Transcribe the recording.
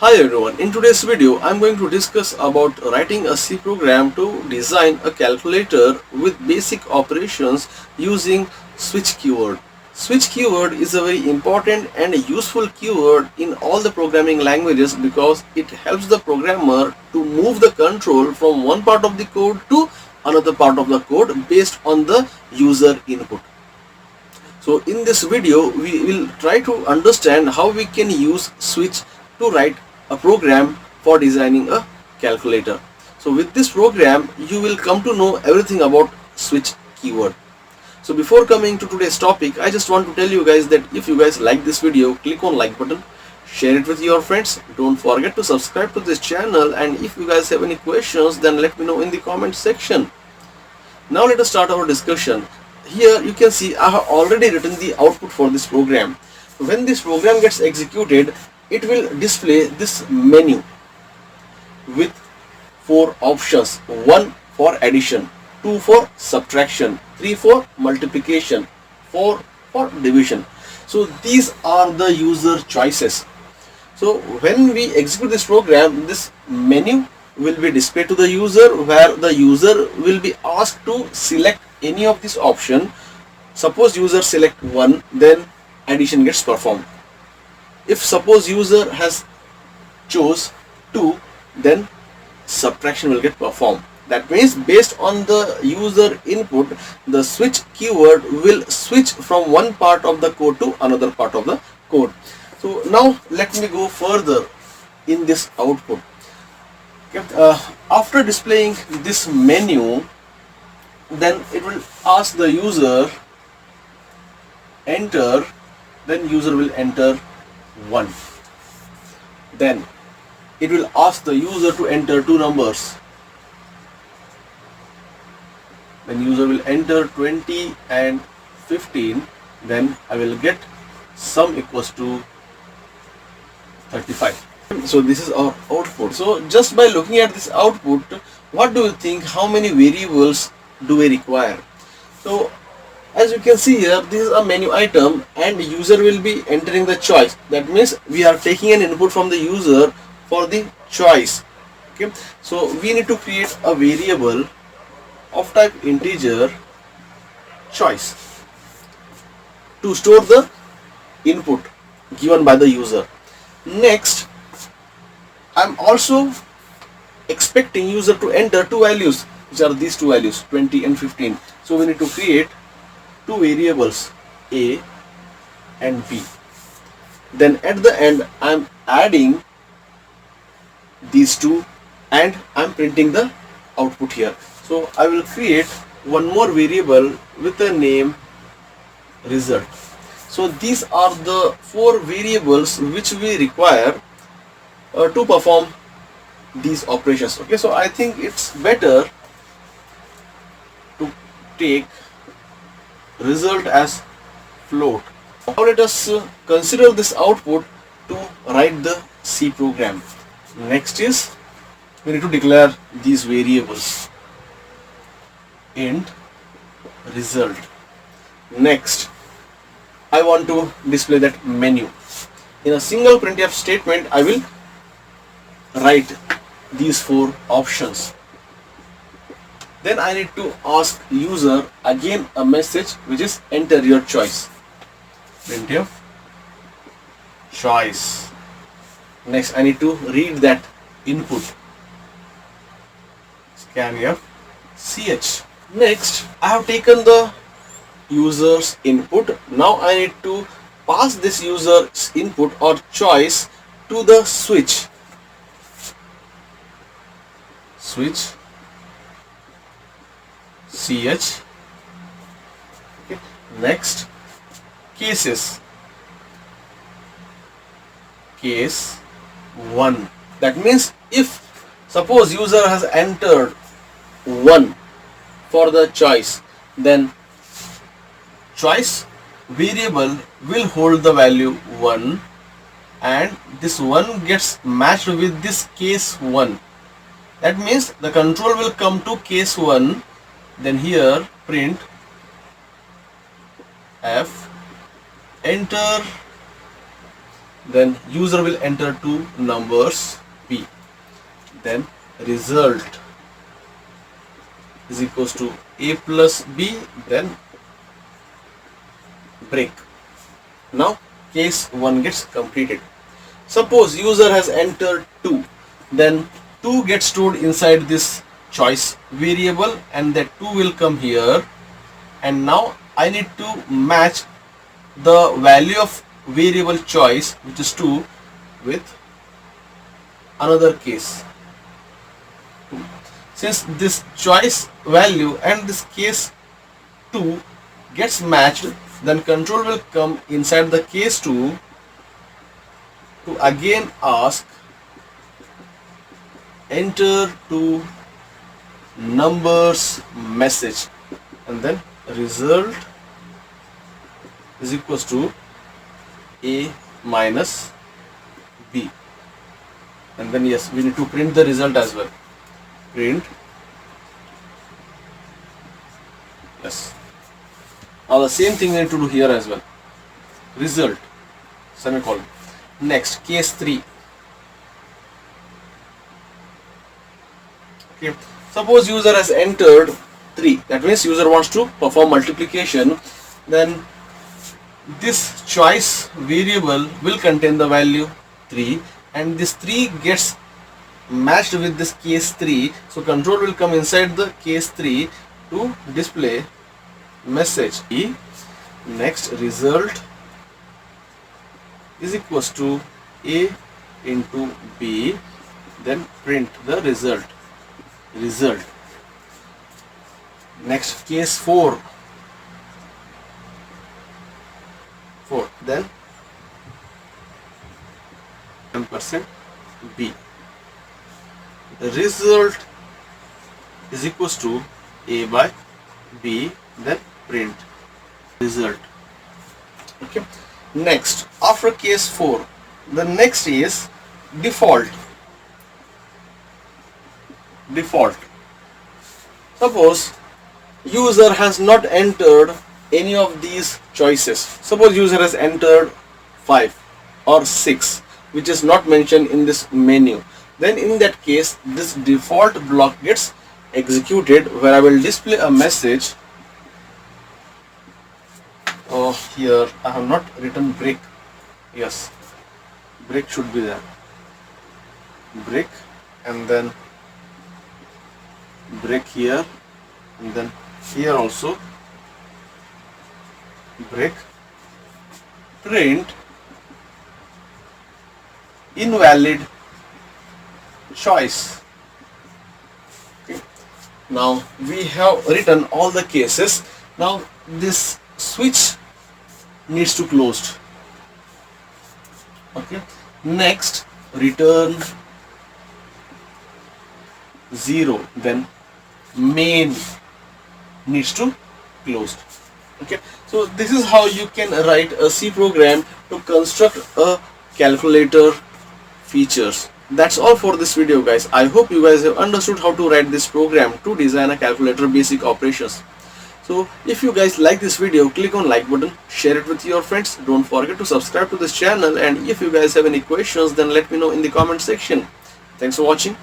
Hi everyone, in today's video I am going to discuss about writing a C program to design a calculator with basic operations using switch keyword. Switch keyword is a very important and useful keyword in all the programming languages because it helps the programmer to move the control from one part of the code to another part of the code based on the user input. So in this video we will try to understand how we can use switch to write a program for designing a calculator. So with this program you will come to know everything about switch keyword. So before coming to today's topic, I just want to tell you guys that if you guys like this video, click on like button, share it with your friends, don't forget to subscribe to this channel, and if you guys have any questions then let me know in the comment section. Now let us start our discussion. Here you can see I have already written the output for this program. When this program gets executed, it will display this menu with 4 options: 1 for addition, 2 for subtraction, 3 for multiplication, 4 for division. So these are the user choices. So when we execute this program, this menu will be displayed to the user, where the user will be asked to select any of this option. Suppose user select 1, then addition gets performed. If suppose user has chose 2, then subtraction will get performed. That means based on the user input, the switch keyword will switch from one part of the code to another part of the code. So now let me go further in this output. After displaying this menu, then it will ask the user enter, then user will enter 1. Then it will ask the user to enter 2 numbers. Then user will enter 20 and 15. Then I will get sum equals to 35. So this is our output. So just by looking at this output, what do you think, how many variables do we require? So as you can see here, this is a menu item and user will be entering the choice. That means we are taking an input from the user for the choice. Okay, so we need to create a variable of type integer choice to store the input given by the user. Next, I'm also expecting user to enter 2 values, which are these 2 values, 20 and 15. So we need to create 2 variables, A and B. Then at the end I'm adding these 2 and I'm printing the output here. So I will create one more variable with the name result. So these are the 4 variables which we require to perform these operations. Okay, so I think it's better to take result as float. Now let us consider this output to write the C program. Next is we need to declare these variables int result. Next I want to display that menu. In a single printf statement I will write these 4 options. Then I need to ask user again a message which is enter your choice. Printf choice. Next I need to read that input. Scanf ch. Next I have taken the user's input. Now I need to pass this user's input or choice to the switch. Switch ch. Okay. Next, cases. Case 1. That means if suppose user has entered 1 for the choice, then choice variable will hold the value 1 and this 1 gets matched with this case 1. That means the control will come to case 1. Then here print f enter then user will enter two numbers b, then result is equals to a plus b, then break. Now case 1 gets completed. Suppose user has entered 2, then 2 gets stored inside this choice variable, and that 2 will come here, and now I need to match the value of variable choice, which is 2, with another case 2. Since this choice value and this case 2 gets matched, then control will come inside the case 2 to again ask enter two numbers message, and then result is equals to a minus b, and then yes, we need to print the result as well. Print, yes. Now the same thing we need to do here as well. Result, semicolon. Next, case 3. Okay. Suppose user has entered 3. That means user wants to perform multiplication. Then this choice variable will contain the value 3, and this 3 gets matched with this case 3. So control will come inside the case 3 to display message E. Next, result is equals to a into b, then print the result. Next, case 4, then %b. The result is equals to a by b, then print result. Okay. Next, after case 4, the next is default. Suppose user has not entered any of these choices. Suppose user has entered 5 or 6, which is not mentioned in this menu. Then in that case, this default block gets executed, where I will display a message. Oh, here I have not written break. Yes, break should be there. Break, and then break here, and then here also break. Print invalid choice. Okay. Now we have written all the cases. Now this switch needs to closed. Okay. Next, return 0, then main needs to closed. Okay, so this is how you can write a C program to construct a calculator features. That's all for this video, guys. I hope you guys have understood how to write this program to design a calculator basic operations. So if you guys like this video, click on like button, share it with your friends. Don't forget to subscribe to this channel, and if you guys have any questions, then let me know in the comment section. Thanks for watching.